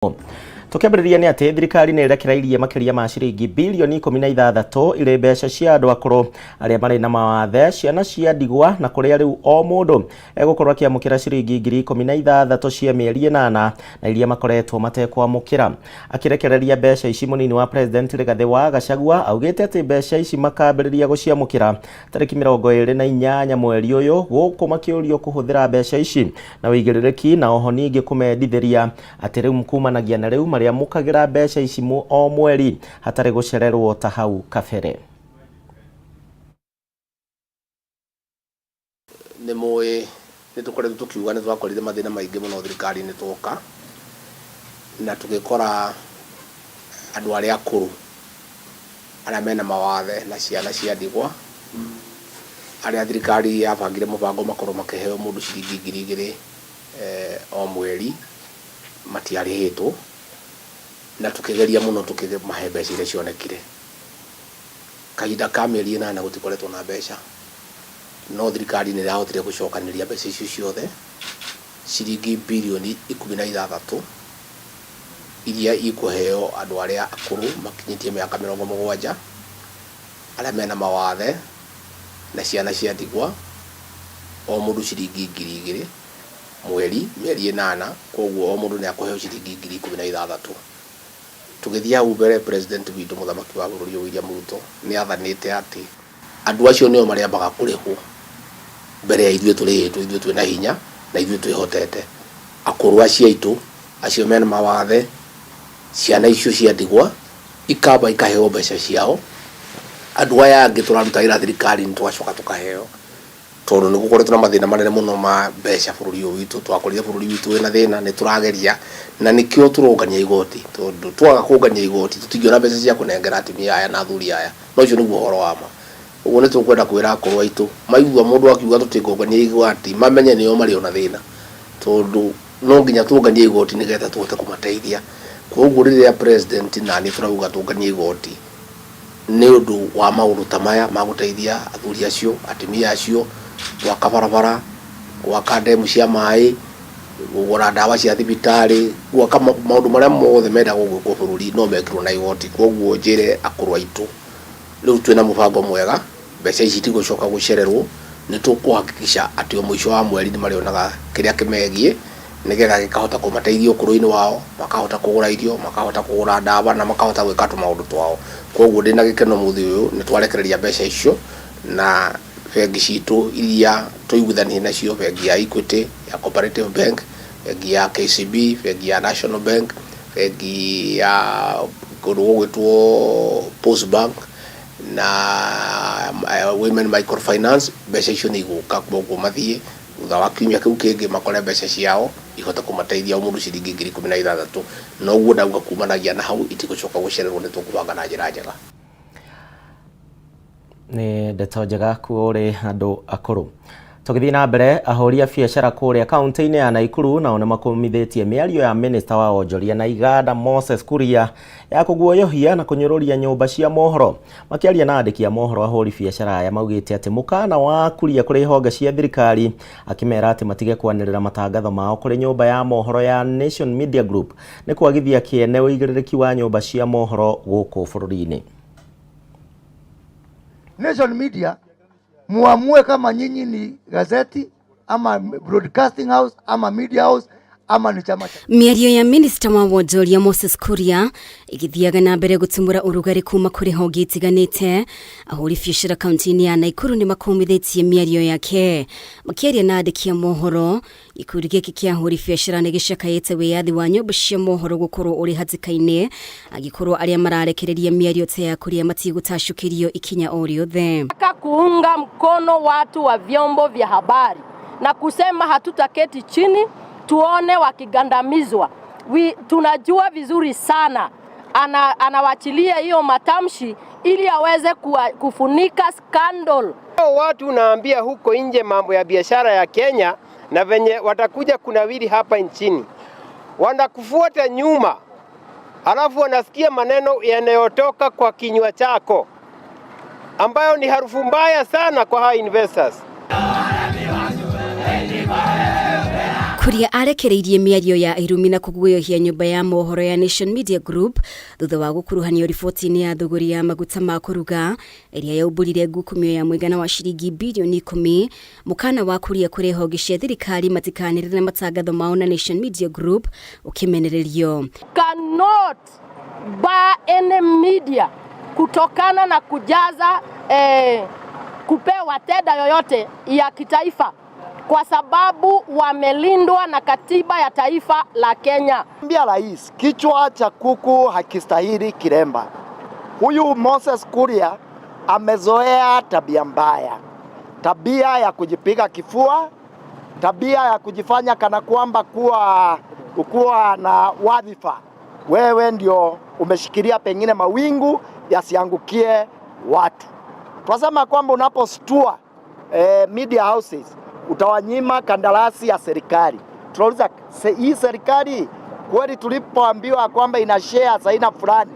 Tukĩambĩrĩria nĩ atĩ thirikari nĩ ĩrekereirie makĩria ma ciringi bilioni 16 irĩ mbeca cia andũ akũrũ arĩa marĩ na mawathe, ciana cia ndigwa na kũrĩa rĩu o mũndũ egũkorwo akĩamũkĩra ciringi ngiri 16 cia mĩeri 8 na iria makoretwo matekwamũkĩra. Akĩrekereria mbeca ici, mũnini wa president Rigathĩ wa Gachagua augĩte atĩ mbeca ici makambĩrĩria gũciamũkĩra tarĩki 28 mweri ũyũ, gũkũ makĩũrio kũhũthĩra mbeca ici na wĩigĩrĩrĩki, na oho ningĩ kũmendithĩria atĩ rĩu kumanagia na rĩu marĩa mũkagĩra mbeca ici o mweri hatarĩ gũcererwo ta hau kabere. Nĩ mũĩ nĩ tũkoretwo tukiuga nĩ twakorire mathĩna maingĩ mũno thirikari-inĩ twoka na tũgĩkora andũ arĩa akũrũ arĩa mena mawathe na ciana cia ndigwa arĩa thirikari yabangire mũbango makorwo makĩheo mũndũ ciringi 2000 o mweri matiarĩhĩtwo, na tukĩgeria mũno tukĩmahe mbeca iria cionekire. Kahinda ka mĩeri 8 gũtikoretwo na mbeca, no thirikari nĩ ĩrahotire gũcokanĩria mbeca icio ciothe ciringi bilioni 16 iria ikũheo andũ arĩa akũrũ makinyĩtie mĩaka 70 arĩa mena mawathe na ciana cia ndigwa, o mũndũ ciringi 2000 mweri, mĩeri 8, koguo o mũndũ nĩ akũheo ciringi 16,000. Tũgĩthiĩ hau mbere, president witũ mũthamaki wa bũrũri William Ruto nĩ athanĩte atĩ andũ acio nĩo marĩambaga kũrĩhwo mbere ya ithuĩ tũrĩhĩtwo, ithuĩ twĩna hinya na ithuĩ twĩhotete. Akũrũ acio aitũ acio mena mawathe, ciana icio cia ndigwa ikamba ikaheo mbeca ciao, andũ aya angĩ tũrarutagĩra thirikari nĩ tũgacoka tũkaheo, tondũ nĩ gũkoretwo na mathĩna manene mũno ma mbeca bũrũri ũyũ witũ. Twakorire bũrũri witũ wĩna thĩna, nĩ tũrageria na nĩkĩo tũrongania igoti, tondũ twaga kũngania igoti tũtingĩona mbeca cia kũnengera atumia aya na athuri aya. No ũcio nĩguo ũhoro wa ma. Ũguo nĩ tũkwenda kwĩra akũrũ aitũ maigua mũndũ akiuga tũtingongania igoti, mamenye nĩo marĩ ona thĩna, tondũ no nginya tũnganie igoti nĩgetha tũhote kũmateithia. Koguo rĩrĩa president na nĩ tũrauga tũnganie igoti nĩ ũndũ wa maũndũ ta maya ma gũteithia athuri acio, atumia acio, gwaka barabara, gwaka ndemu cia maĩ, kũgũra ndawa cia thibitarĩ, gwaka maũndũ marĩa mothe mendagwo gwĩkwo bũrũri no mekirwo na igoti. Koguo njĩre akũrũ aitũ rĩu twĩna mũbango mwega, mbeca ici itigũcoka gũcererwo, nĩ tũkũhakikisha atĩ o mũico wa mweri nĩ marĩonaga kĩrĩa kĩmegiĩ, nĩgetha gĩkahota kũmateithia ũkũrũ-inĩ wao, makahota kũgũra irio, makahota kũgũra ndawa na makahota gwĩka tũmaũndũ twao. Koguo ndĩna gĩkeno mũthĩ ũyũ nĩ twarekereria mbeca icio, na bengi citũ iria tũiguithanie nacio, bengi ya Equity, ya Cooperative Bank, bengi ya KCB, bengi ya National Bank, bengi ya kũndũ gũgwĩtwo Post Bank na Women Microfinance, mbeca icio nĩ igũka. Koguo mathiĩ thutha wa kiumia kĩu kĩngĩ makore mbeca ciao ihota kũmateithia o mũndũ ciringi 16,000. Na ũguo ndauga kumanagia na hau itigũcoka gũcererwo, nĩ tũkũbanga na njĩra njega. Nĩ ndeto njega kũrĩ andũ akũrũ. Tũgĩthiĩ na mbere, ahũri a biacara kũrĩa kaunti-inĩ ya Nakuru nao nĩ makũmithĩtie mĩario ya minista wa wonjoria na iganda Moses Kuria ya kũguoyohia na kũnyũrũria nyũmba cia mohoro. Makĩaria na andĩki a mohoro, ahũri biacara aya maugĩte atĩ mũkana wa Kuria kũrĩ honge cia thirikari, akĩmera atĩ matige kwanĩrĩra matangatho mao kũrĩ nyũmba ya mohoro ya Nation Media Group nĩ kwagithia kĩene wĩigĩrĩrĩki wa nyũmba cia mohoro gũkũ bũrũri-inĩ. Nation Media muamue kama nyinyi ni gazeti ama broadcasting house ama media house ama ni chama. Mĩario ya minista wa wonjoria Moses Kuria igithiaga na mbere gũtumũra ũrugarĩ kuma kũrĩ honge itiganĩte. Ahũri biacara kaunti-inĩ ya Nakuru nĩ makumithĩtie mĩario yake. Makĩaria na andĩki a mohoro, gĩkundi gĩkĩ kĩa ahũri biacara nĩ gĩcakaĩte wĩyathi wa nyũmba cia mohoro gũkorwo ũrĩ hatĩka-inĩ, angĩkorwo arĩa mararekereria mĩario ta ya Kuria matigũtacũkĩrio ikinya o rĩothe. Kuunga mkono watu wa vyombo vya habari na kusema hatutaketi chini tuone wakigandamizwa. Tunajua vizuri sana anawachilia hiyo matamshi ili aweze kufunika scandal. Watu naambia huko nje mambo ya biashara ya Kenya na venye watakuja kunawiri hapa nchini, wanakufuata nyuma, alafu wanasikia maneno yanayotoka kwa kinywa chako ambayo ni harufu mbaya sana kwa hao investors. Kuria arekereirie miario ya irumi na kuguoyohia nyumba ya Mohoro ya Nation Media Group thutha wa gukuruhanio riboti-ini ya thogori ya maguta ma kuruga iria yaumburire ngukumio ya mwigana wa ciringi bilioni 10 mukana wa kuria kuri honge cia thirikari matikanirire matangatho mao na Nation Media Group ukimenererio. Cannot buy any media kutokana na kujaza kupewa tenda yoyote ya kitaifa kwa sababu wamelindwa na katiba ya taifa la Kenya. Mbia rais, kichwa cha kuku hakistahili kiremba. Huyu Moses Kuria amezoea tabia mbaya. Tabia ya kujipiga kifua, tabia ya kujifanya kana kwamba kuwa na wadhifa. Wewe ndio umeshikilia pengine mawingu yasiangukie watu. Tunasema kwamba unapostua media houses utawanyima kandarasi ya serikali. Tunauliza hii serikali kweli tulipoambiwa kwamba ina shares aina fulani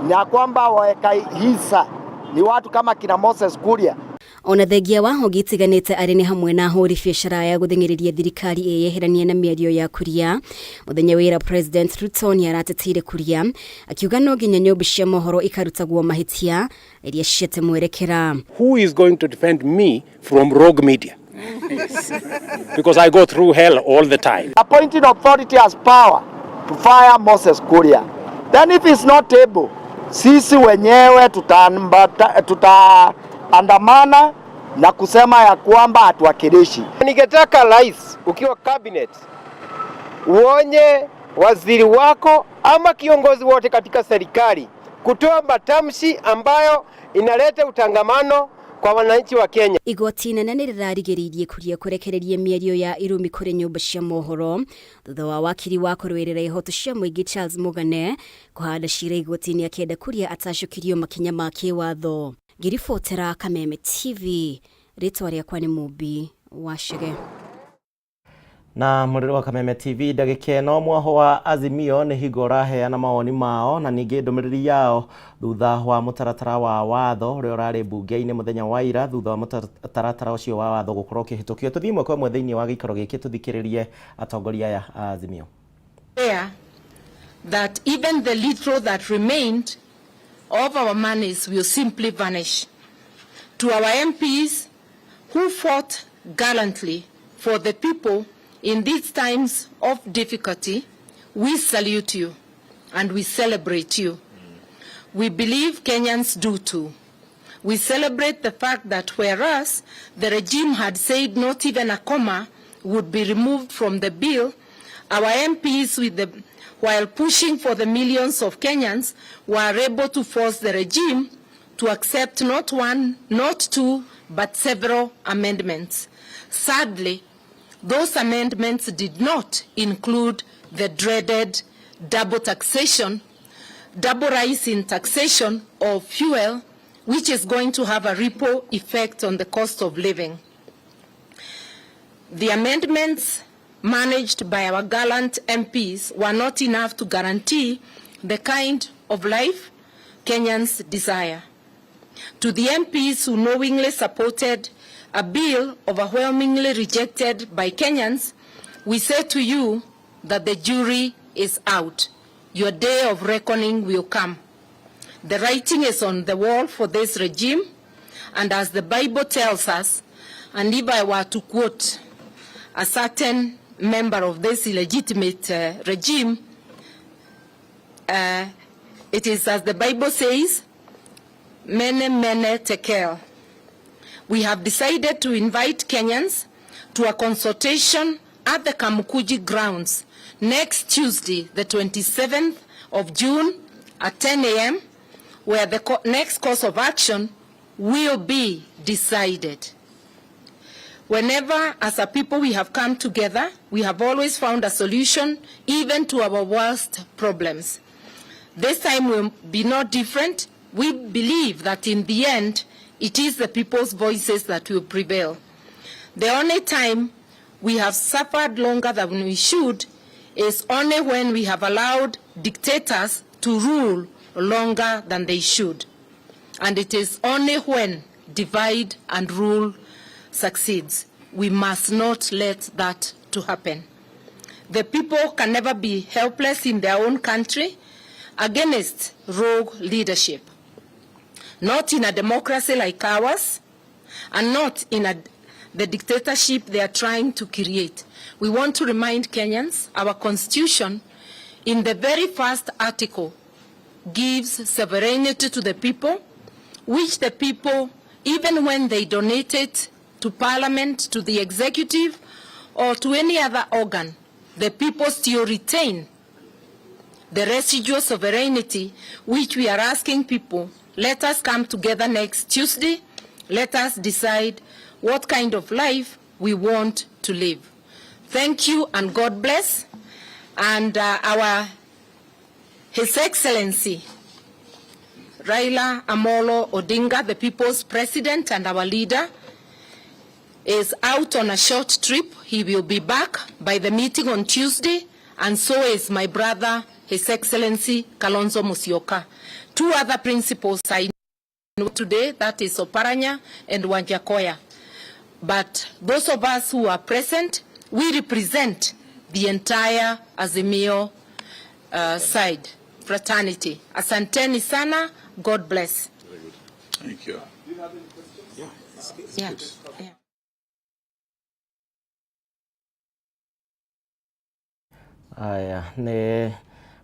na kwamba waweka hisa ni watu kama kina Moses Kuria. Ona thengia wa honge itiganite arĩ hamwe na hũri biacara ya gũtheng'ereria thirikari ĩyeherania na mĩario ya Kuria. Mũthenya wĩra President Ruto nĩarateteire Kuria akiuga no nginya nyũmba cia mohoro ikarutagwo mahĩtia iria ciete mwerekera. Who is going to defend me from rogue media? Because I go through hell all the time. Appointing authority has power to fire Moses Kuria. Then if it's not able, sisi wenyewe tutaandamana na kusema ya kwamba hatuwakilishi. Ningetaka rais ukiwa cabinet uonye waziri wako ama kiongozi wote katika serikali kutoa matamshi ambayo inaleta utangamano kwa wananchi wa Kenya. Igoti nene nĩrĩrarigĩrĩirie Kuria kũrekereria mĩario ya irumi kũrĩ nyũmba cia mohoro thutha wa wakiri wa kũrũĩrĩra ihoto cia mũingĩ Charles Mugane kũhanda cira igoti-inĩ akĩenda Kuria atacokirio makinya ma kĩwatho. Ngiribotera Kameme TV, rĩtwa rĩakwa nĩ Mũmbi wa Chege. Na mũrĩre wa Kameme TV ndagĩka ĩno mwaho wa Azimio nĩ hingo ũraheana mawoni mao na ningĩ ndũmĩrĩri yao thutha wa mũtaratara wa watho ũrĩa ũrarĩ mbunge-inĩ mũthenya wa ira thutha wa mũtaratara ũcio wa watho gũkorwo ũkĩhĩtũkio. Tũthiĩ ĩmwe kwa ĩmwe thĩinĩ wa gĩikaro gĩkĩ tũthikĩrĩrie atongoria aya a Azimio. That even the little that remained of our monies will simply vanish. To our MPs who fought gallantly for the people in these times of difficulty, we salute you and we celebrate you. We believe Kenyans do too. We celebrate the fact that whereas the regime had said not even a comma would be removed from the bill, our MPs while pushing for the millions of Kenyans were able to force the regime to accept not one, not two, but several amendments. Sadly, those amendments did not include the dreaded double taxation, double rise in taxation of fuel, which is going to have a ripple effect on the cost of living. The amendments managed by our gallant MPs were not enough to guarantee the kind of life Kenyans desire. To the MPs who knowingly supported a bill overwhelmingly rejected by Kenyans, we say to you that the jury is out. Your day of reckoning will come. The writing is on the wall for this regime, and as the Bible tells us, and if I were to quote a certain member of this illegitimate regime, it is as the Bible says, mene tekel. We have decided to invite Kenyans to a consultation at the Kamukuji grounds next Tuesday, the 27th of June at 10 a.m., where the next course of action will be decided. Whenever, as a people, we have come together, we have always found a solution, even to our worst problems. This time will be no different. We believe that in the end, it is the people's voices that will prevail. The only time we have suffered longer than we should is only when we have allowed dictators to rule longer than they should. And it is only when divide and rule succeeds. We must not let that to happen. The people can never be helpless in their own country against rogue leadership. Not in a democracy like ours, and not in the dictatorship they are trying to create. We want to remind Kenyans, our constitution, in the very first article, gives sovereignty to the people, which the people, even when they donate it to parliament, to the executive, or to any other organ, the people still retain the residual sovereignty, which we are asking people, let us come together next Tuesday, let us decide what kind of life we want to live. Thank you and God bless. And His Excellency, Raila Amolo Odinga, the People's President and our leader, is out on a short trip. He will be back by the meeting on Tuesday, and so is my brother, His Excellency Kalonzo Musyoka. Two other principals I know today, that is Oparanya and Wanjakoya. But those of us who are present, we represent the entire Azimio side, fraternity. Asanteni sana, God bless. Thank you. Yeah. Aya nĩ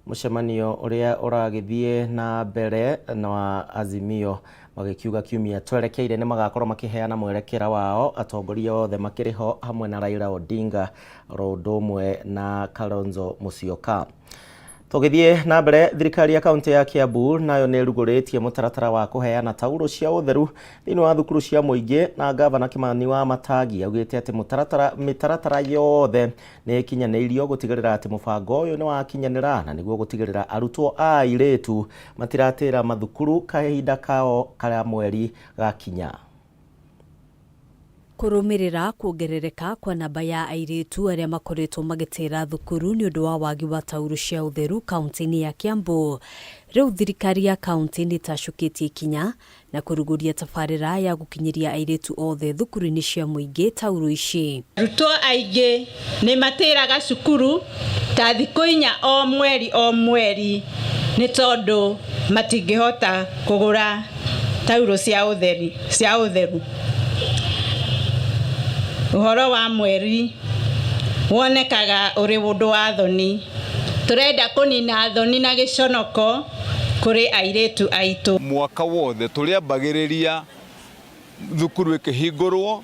mũcemanio ũrĩa ũragĩthiĩ na mbere na Azimio magĩkiuga kiumia twerekeire nĩ magakorwo makĩheana mwerekera wao atongoria othe makĩrĩ ho hamwe na Raila Odinga ũndũ ũmwe na Kalonzo Musyoka. Tũgĩthiĩ na mbere, thirikari ya kaunti ya Kiambu nayo nĩ ĩrugũrĩtie mũtaratara wa kũheana tauro cia ũtheru thĩinĩ wa thukuru cia mũingĩ, na gavana Kimani wa Matagi augĩte atĩ mĩtaratara yothe nĩ ĩkinyanĩirio gũtigĩrĩra atĩ mũbango ũyũ nĩ wakinyanĩra, na nĩguo gũtigĩrĩra arutwo a airĩtu matiratĩra mathukuru kahinda kao karĩa mweri gakinya. Kurumirira kuongerereka kwa namba ya airitu aria makoretwo magitira thukuru ni undu wa wagi wa tauro cia utheru kaunti-ini ya Kiambu. Riu thirikari ya kaunti ni tacukitie kinya na kuruguria tabarira ya gukinyiria airitu othe thukuru-ini cia muingi tauro ici. Arutwo aingi ni matiraga cukuru ta thikũ 4 o mweri ni tondu matingihota kugura tauro cia utheru. Uhoro wa mweri wonekaga uri undu wa thoni. Turenda kunina thoni na giconoko kuri airitu aitu. Mwaka wothe turiambagiriria thukuru ikihingurwo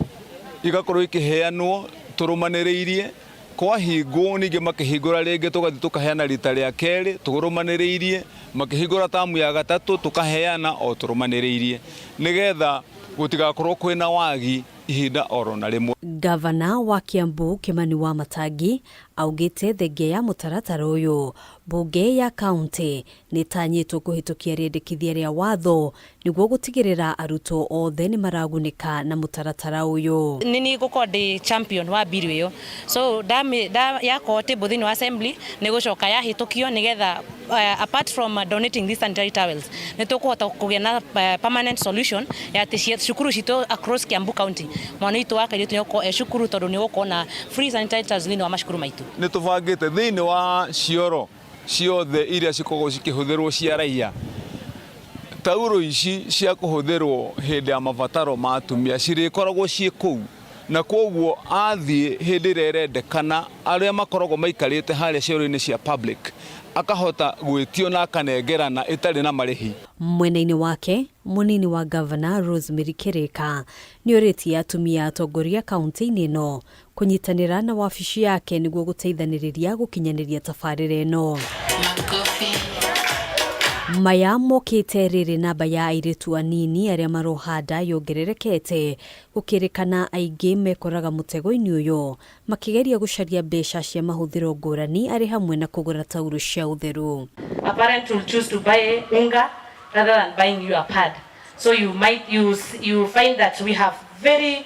igakorwo ikiheanwo turumaniriirie kwa hingo ninge makihingura ringi tugathi tukaheana rita ria keri turumaniriirie makihingura tamu ya gatatu tukaheana o turumaniriirie nigetha gutigakorwo kwina wagi ihinda oro na rimwe. Gavana wa Kiambu Kimani wa Matagi augite thenge ya mutaratara uyu bunge ya kaunti ni tanyitwo kuhitukia riendekithia ria watho niguo gutigirira arutwo othe ni maragunika na mutaratara uyu. Nini gukordi champion wa biru iyo, so da ya kote bothini wa assembly ni gucoka ya hitukio nigetha apart from donating these sanitary towels ni tukuhota kugia na permanent solution ya cukuru citu across Kiambu county. Mwana itu wa kairitu nyoko cukuru tondu ni gukorwo na free sanitary towels thini wa macukuru maitu. Ni tubangite thini wa cioro ciothe iria cikoragwo cikihũthĩrwo cia raia. Tauro ici cia kuhũthĩrwo hĩndĩ ya mabataro ma atumia cirĩkoragwo ciĩ kũu, na kwoguo athiĩ hĩndĩ ĩrĩa ĩrendekana arĩa makoragwo maikarĩte harĩa cioro-inĩ cia public akahota gwĩtio na akanengerana itarĩ na marĩhi. Mwena-inĩ wake munini wa gavana Rosemary Kirika ni ũrĩtie atumia atongoria kaunti-inĩ ĩno kunyitanĩra na wabici yake niguo guteithanĩrĩria gukinyanĩria tabarĩra ĩno. Maya mokite rĩrĩ namba ya airitu anini aria marohanda yongererekete gukirikana aingĩ mekoraga mutego-inĩ uyu makigeria gucaria mbeca cia mahũthĩro ngũrani ari hamwe na kugura tauro cia utheru. A parent will choose to buy unga rather than buying you a pad. So you find that we have very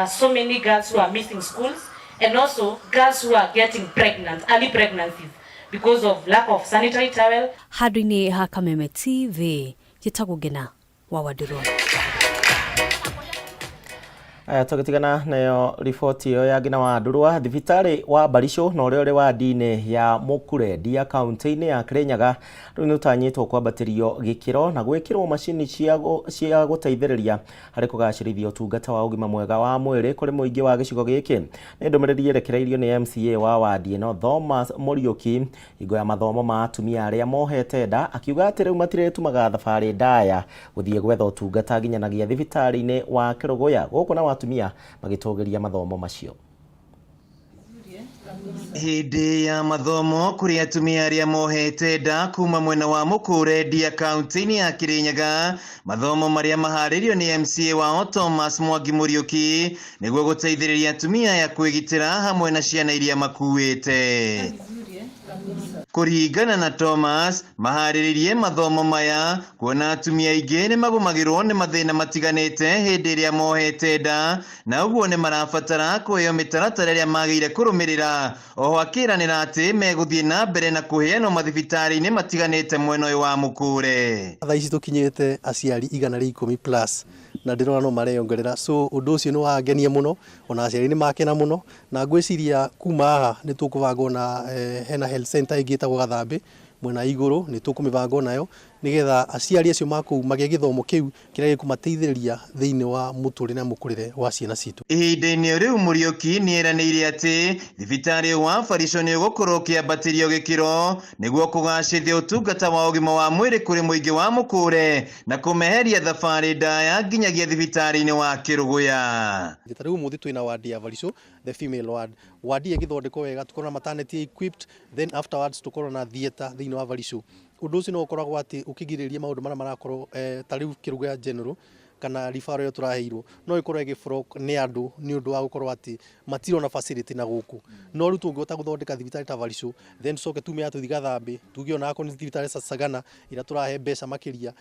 so many girls who are missing schools, and also girls who are getting pregnant, early pregnancies, because of lack of sanitary towel. Hadini ha Kameme TV, Gitau wa Wadiro. Tugitigana nayo riboti iyo ya ngina wa ndurwa thibitari wa Barisho na uri wa ndine ya Mukure dia kaunti-ini ya Kirinyaga riu ni utanyitwo kwambatirio gikiro na gwikirwo macini cia guteithiriria hari kugacirithia utungata wa ugima mwega wa mwiri kuri muingi wa gicigo giki. Ni ndumiriri yerekereirio ni MCA wa wadi no Thomas Muriuki igo ya mathomo ma atumia aria mohete nda akiuga ati riu matiretumaga thabari ndaya guthie gwetha utungata nginyanagia thibitari-ini wa Kiruguya guku na atumia magitogeria mathomo macio. Hindi ya mathomo kuri atumia aria mohete nda kuma mwena wa Mukure dia kaunti-ini ya Kirinyaga, mathomo maria maharirio ni MCA wa Thomas Muriuki niguo guteithiriria atumia ya kwigitira hamwe na ciana iria makuite. Kuringana na Thomas, mahariririe mathomo maya kuona atumia ingi ni magumagirwo ni mathina matiganite hindi iria mohete nda na uguo ni marabatara kuheo mitaratara iria magire kurumirira. Oho akiranira ati meguthie na mbere na kuheanwo mathibitari-ini matiganite mwena uyu wa Mukure. Thaa ici tukinyite aciari 110+ na ndirona no mareyongerera, so undu ucio ni wangenia muno, ona aciari ni makena muno, na ngwiciria kuma haha ni tukubanga na hena health center igitagwo Gathambi mwena iguru ni tukumibanga nayo nigetha aciari acio maku magie githomo kiu kiria gikumateithiriria thiini wa muturire na mukurire wa ciana citu. Ihinda-ini riu Muriuki ni eranĩire ati thibitari wa Barisho ni ugukorwo kiambatirio gikiro niguo kugacithia utungata wa ugima wa mwiri kuri muingi wa Mukure na kumeheria thabari ndaya nginyagia thibitari-ini wa Kiruguya. Riu muthi twina wadi ya Barisho, the female ward. Wadi igithondekwo wega, tukorwo na maternity equipped, then afterwards tukorwo na theater thiini wa Barisho. Undu ucio no ukoragwo ati ukigiriria maundu maria marakorwo ta riu Kiruguya general kana rifaro yo turaheirwo no ikorwo igifro ni andu ni undu wa gukorwo ati matiro na facility na guku no riu tungihota guthondeka thibitari ta Barisho, then soke tume atu Gathambi tugi ona ako ni thibitari Sagana ira turahe mbeca makiria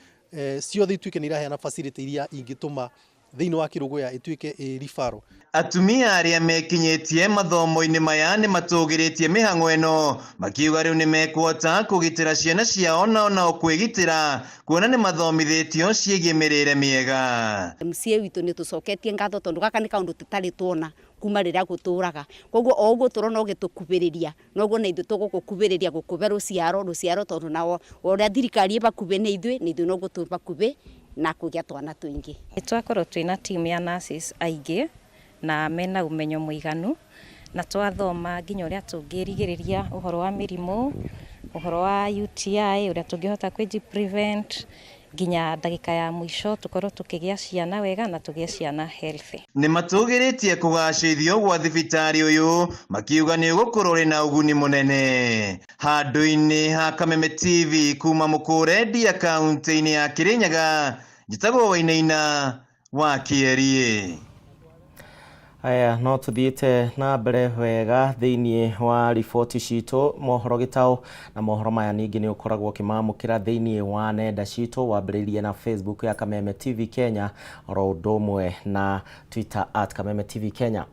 ciothe ituike ni iraheana facility iria ingituma thiini wa Kiruguya ituike rifaro. Atumia aria mekinyitie mathomo-ini maya ni matugiritie mihango eno makiuga riu ni mekuota kugitira ciana ciao na ona kwigitira kuona ni mathomithitio ciigie mirire miega. MCA witu ni tucoketie ngatho tondu gaka ni kaundu tutari tuona kuma riria guturaga, koguo o uguo turona ugitukubiriria noguo na ithu tugukubiriria gukube ruciaro tondu na uria thirikari ibakube ni ithu noguo tubakube na kugia twana twingi. Twakorwo twina team ya nurses aingi na mena umenyo muiganu na twathoma nginya uria tungirigiriria uhoro wa mirimu, uhoro wa UTI uria tungihota prevent nginya ndagika ya mwisho tukorwo tukigia ciana wega na tugie ciana healthy. Ni matugiritie kugacithio gwa thibitari uyu makiuga ni gukorwo rina uguni munene. Handu-ini ha Kameme TV kuma Mukure dia kaunti-ini ya Kirinyaga, Gitau Wainaina wa Kierie. Aya no tuthiite na mbere wega thiini wa riboti citu mohoro Gitau na mohoro maya ningi ni ukoragwo kimamukira thiini wa nenda citu wambiririe na Facebook ya Kameme TV Kenya oro undu na Twitter @Kameme TV Kenya.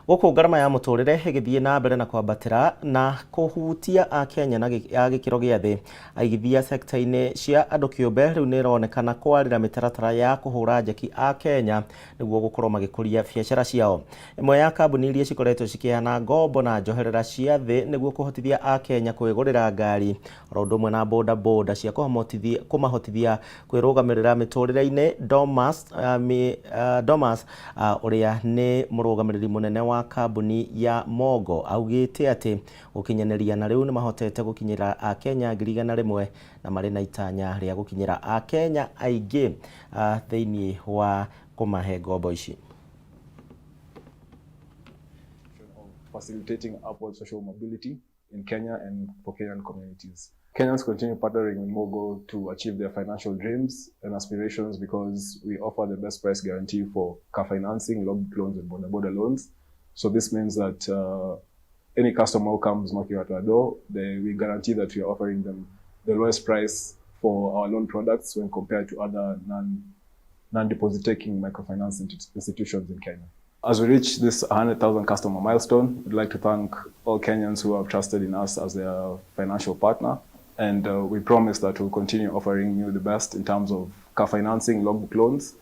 Guku ngarama ya muturire igithie na mbere na kwambatira na kuhutia a Kenya na gikiro gia thi aigithia sekta-ini cia andu kiumbe riu ni ironekana kwarira mitaratara ya kuhura njeki a Kenya niguo gukorwo magikuria biacara ciao. Imwe ya kambuni iria cikoretwo cikiheana ngombo na njoherera cia thi niguo kuhotithia a Kenya kwigurira ngari oro undu na boda cia kumahotithia kwirugamirira miturire-ini. Domas uria ni murugamiriri munene wa kambuni ya Mogo augite ati gukinyaneria na riu ni mahotete gukinyira a Kenya 1,000 na mari na itanya ria gukinyira a Kenya aingi thiini wa kumahe ngombo ici. Facilitating upward social mobility in Kenya and for Kenyan communities. Kenyans continue partnering with Mogo to achieve their financial dreams and aspirations because we offer the best price guarantee for car financing, logbook loans and border loans. So this means that any customer who comes knocking at our door, we guarantee that we are offering them the lowest price for our loan products when compared to other non-deposit taking microfinance institutions in Kenya. As we reach this 100,000 customer milestone, we'd like to thank all Kenyans who have trusted in us as their financial partner. And we promise that we'll continue offering you the best in terms of car financing, logbook loans,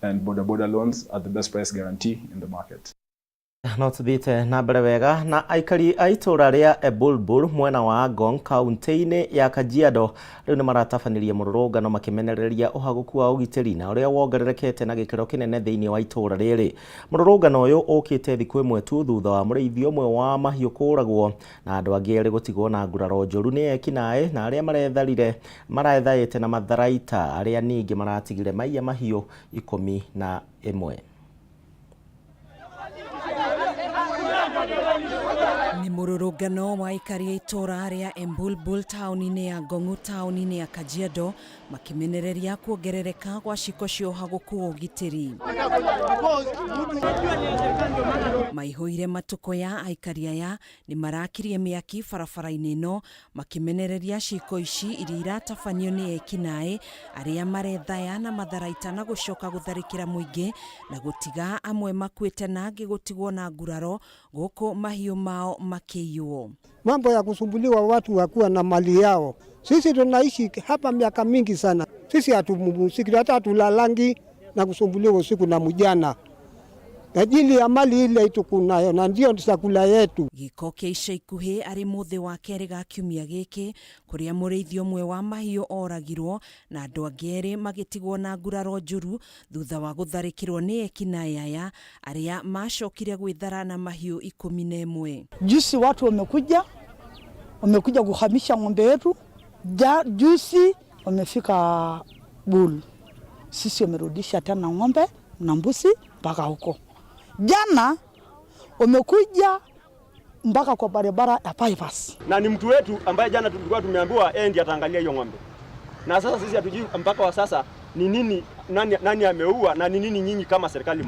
and boda loans at the best price guarantee in the market. No tuthite na mbere wega na aikari a itura ria Ebulbul mwena wa Ngong kaunti-ini ya Kajiado riu ni maratabaniria mururungano makimenereria uhaguku wa ugitiri na uria wongererekete na gikiro kinene thiini wa itura riri. Mururungano uyu ukite thiku imwe tu thutha wa muriithi umwe wa mahiu kuragwo na andu angi eri gutigwo na nguraro njuru ni ekinae na aria marethaite na matharaita aria ningi maratigire maiya mahiu 11. Ni mururungano wa aikari a itura ria Ebulbul tauni-ini ya Ngong tauni-ini ya Kajiado makimenereria kuongerereka kwa ciko cia uhaguku wa ugitiri. Maihoire matuko ya aikari aya ni marakirie miaki barabara-ini ino makimenereria ciko ici iria iratabanio ni ekinae aria marethaya na matharaita na gucoka gutharikira muingi na gutiga amwe makuite na angi gutigwo na nguraro guku mahiu mao makiiywo. Mambo ya kusumbuliwa watu wakuwa na mali yao. Sisi tunaishi hapa miaka mingi sana. Sisi hatupumziki, hata hatulalangi na kusumbuliwa usiku na mjana. Ajili ya mali ile itukunayo na ndio chakula yetu. Giko kia ica ikuhi ari muthi wa keri ga kiumia giki kuria muriithi umwe wa mahiu oragirwo na andu angi eri magitigwo na nguraro njuru thutha wa gutharikirwo ni ekinae aya aria macokire gwithara na mahiu 11. Juzi watu wamekuja kuhamisha ng'ombe yetu. Juzi wamefika Bul. Sisi wamerudisha tena ng'ombe na mbuzi mpaka huko. Jana wamekuja mpaka kwa barabara ya bypass. Na ni mtu wetu ambaye jana tulikuwa tumeambiwa ndiye ataangalia hiyo ng'ombe. Na sasa sisi hatujui mpaka wa sasa ni nini, nani ameua na ni nini nyinyi kama serikali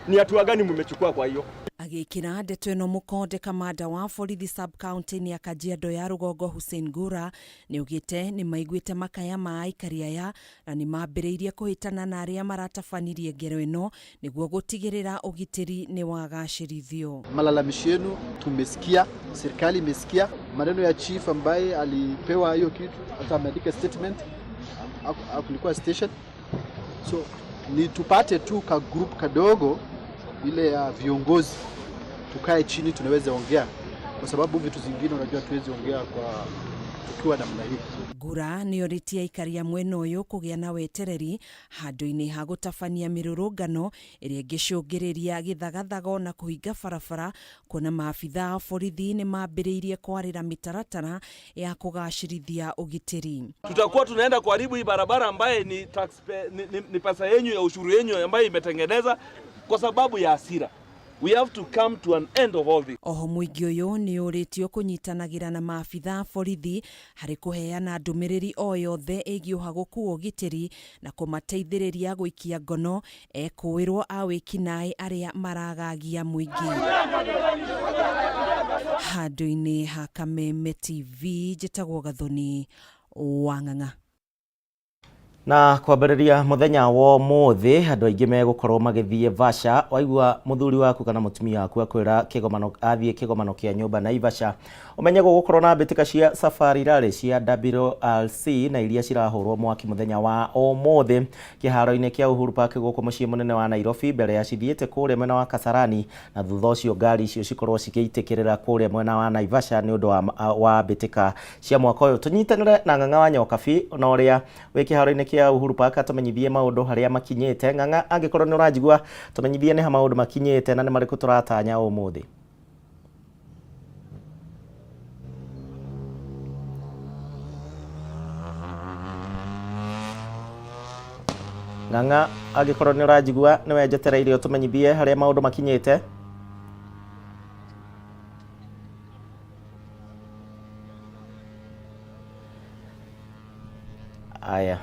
ni hatua gani mmechukua kwa hiyo. Agikira ndeto ino mukonde kamanda wa borithi sub county ni ya Kajiado ya Rugongo Hussein Gura ni ugite ni maiguite makaya ma aikari aya na ni mambiriirie kuhitana na aria maratabanirie ngero ino niguo gutigirira ugitiri ni wagacirithio. Malalamishi yenu tumesikia, serikali imesikia maneno ya chief ambaye alipewa hiyo kitu, hata ameandika statement kulikuwa station. So ni tupate tu ka group kadogo ile ya viongozi tukae chini tunaweza ongea, kwa sababu vitu zingine unajua tuwezi ongea kwa tukiwa namna hii. Gura ni oritia ikaria mweno uyu kugia na wetereri handu-ini ha gutabania mirurungano iria ngicungiriria githagathago na kuhinga barabara kuona maabitha a borithi ni mambiriirie kwarira mitaratara ya kugacirithia ugitiri. Tutakuwa tunaenda kuharibu hii barabara ambaye ni pesa yenyu ya ushuru yenyu ambaye imetengeneza kwa sababu ya hasira. We have to come to an end of all this. Oho muingi uyu ni uritio kunyitanagira na maabitha borithi hari kuheana ndumiriri o yothe igi uhaguku wa ugitiri na kumateithiriria guikia ngono ekuwirwo a wikinae aria maragagia muingi. Handu-ini ha Kameme TV njitagwo Gathoni Wang'ang'a. Na kwambĩrĩria muthenya wa muthi andu aingi megukorwo magithie Vasha waigua muthuri waku kana mutumia waku akwira kigomano athie kigomano kia nyumba na Ivasha umenye gukorwo na mbitika cia safari rally cia WRC na iria cirahurwo mwaki muthenya wa umuthi kiharo-ini kia Uhuru Park guku mucii munene wa Nairobi mbere ya cithiite kuria mwena wa Kasarani na thutha ucio ngari icio cikorwo cigiitikirira kuria mwena wa Naivasha ni undu wa mbitika cia mwaka uyu. Tunyitanire na Ng'ang'a wa Nyokabi na uria wi kiharo-ini kia Uhuru Park atumenyithie maundu haria makinyite. Ng'ang'a angikorwo ni urajigua tumenyithie ni ha maundu makinyite na ni mariku turatanya umuthi. Ng'ang'a angikorwo ni urajigua ni wenjetereire tumenyithie haria maundu makinyite. Aya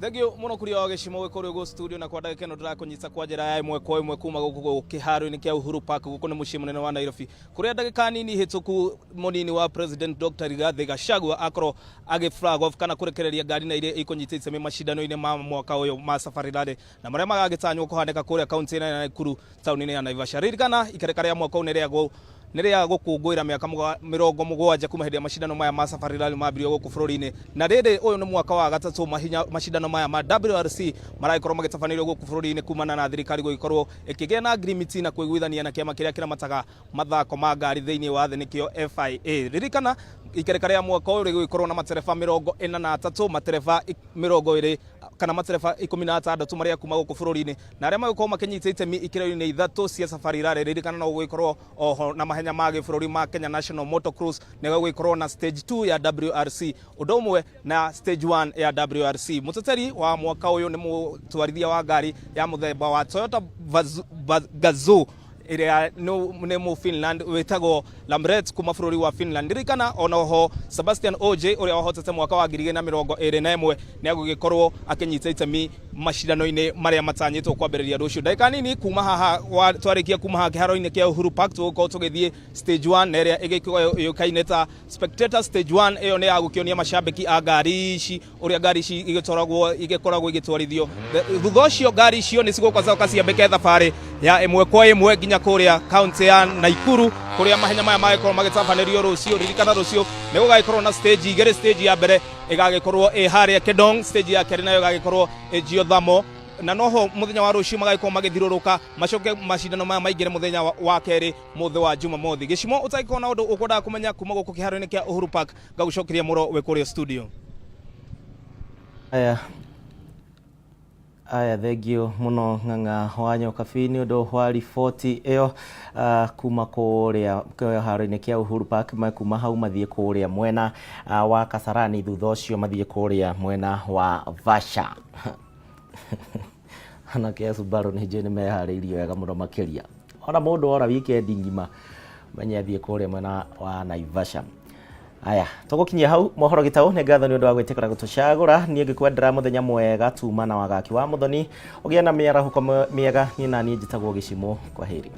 Thegio muno kuria wa gicimo gikuru go studio na kwa ndagika ino ndirakunyita kwa njira ya imwe kwa imwe kuma guku kiharo-ini kia Uhuru Park guku ni mucii munene wa Nairobi kuria ndagika nini hituku munini wa President Dr. Rigathi Gachagua akoro agiflag off kana kurekereria ngari na iria ikunyitite me mashindano-ini ma mwaka uyu ma safari rally na maria magagitanywo kuhandika kuria kaunti ya Nakuru tauni-ini ya Naivasha. Ririkana ikereka ria mwaka uyu ni riagwo nä rä a gå kå ngå ä ra mä aka 70 kuma hä ndä ya macindano maya ma Safari Rally mambirio gå kå bå rå ri-inä na rä rä å yå nä mwaka wa gatatå macindano maya ma WRC maragä korwo magä tabanä gå kå bå rå ri-inä kumana na thirikari gå gikorwo ä kä gä na agreement na kwä guithania na kä ama kä rä a kä ramataga mathako ma ngari thä inä wa thä nä kä o FIA ririkana ikereka rĩa mwaka ũyũ rĩgũkorwo na matereba 43 matereba 20 kana matereba 16 marĩa kuma gũkũ bũrũri-inĩ na arĩa magũkorwo makĩnyita itemi ikĩro-inĩ ithatũ cia Safari Rally ririkana no gũgĩkorwo oho na mahenya ma gĩbũrũri ma Kenya National Motor Cruise nĩ gũgĩkorwo na stage 2 ya WRC ũndũ ũmwe na stage 1 ya WRC mũteteri wa mwaka ũyũ nĩ mũtwarithia wa ngari ya mũthemba wa Toyota Gazoo ĩrĩa nĩ mu Finland wĩtagwo Lamret kuma bũrũri wa Finland ririkana onoho Sebastian Oje ũrĩa wahotete mwaka wa 2021 nĩ agũgĩkorwo akĩnyita itemi macindano-inĩ marĩa matanyĩtwo kwambĩrĩria rũciũ ndagĩka nini kuma haha twarĩkia kuma haha kĩharo-inĩ kĩa Uhuru Park tũgũkorwo tũgĩthiĩ stage 1 na ĩrĩa ĩgĩũkaine ta spectator stage 1 ĩyo nĩ ya gũkĩonia macambĩki a ngari ici ũrĩa ngari ici igĩkoragwo igĩtwarithio thutha ũcio ngari icio nĩ cigũcoka ciambĩke thabarĩ ya ĩmwe kwa ĩmwe nginya kũrĩa kaunti ya Naikuru kũrĩa mahenya maya magĩkorwo magĩtabanĩrio rũciũ ririkana rũciũ nĩ gũgagĩkorwo na stage igĩrĩ stage ya mbere ĩgagĩkorwo ĩ harĩa Kedong stage ya kerĩ nayo ĩgagĩkorwo ĩ Geothamo na noho muthenya wa rũciũ magagĩkorwo magĩthirũrũka macoke macindano maya maingĩre muthenya wa kerĩ mũthĩ wa Jumamothi gĩcimo ũtagĩkorwo na ũndũ ũkwendaga kũmenya kuma gũkũ kĩharo-inĩ kĩa Uhuru Park ngagũcokeria mũro wĩ kũrĩa studio. Aya thengio muno ng'ang'a wanyo kabini ũndũ wa riboti ĩyo kuma kũrĩa kĩharo-inĩ kĩa Uhuru Park kuma hau mathiĩ kũrĩa mwena wa Kasarani thutha ũcio mathiĩ kũrĩa mwena wa Vasha anake a Subaru nĩ njũĩ nĩ meharĩirie wega mũno makĩria ona mũndũ ora weekend ngima menye athiĩ kũrĩa mwena wa Naivasha. Aya tũgũkinyia hau Mohoro Gitau nĩ ngatho nĩ ũndũ wa gwĩtĩkĩra gũtũcagũra niĩ ngĩkwendera mũthenya mwega tuma na wagaki wa mũthoni ũgĩe na mĩarahuko mĩega niĩ na niĩ njĩtagwo Gĩcimo kwa heri.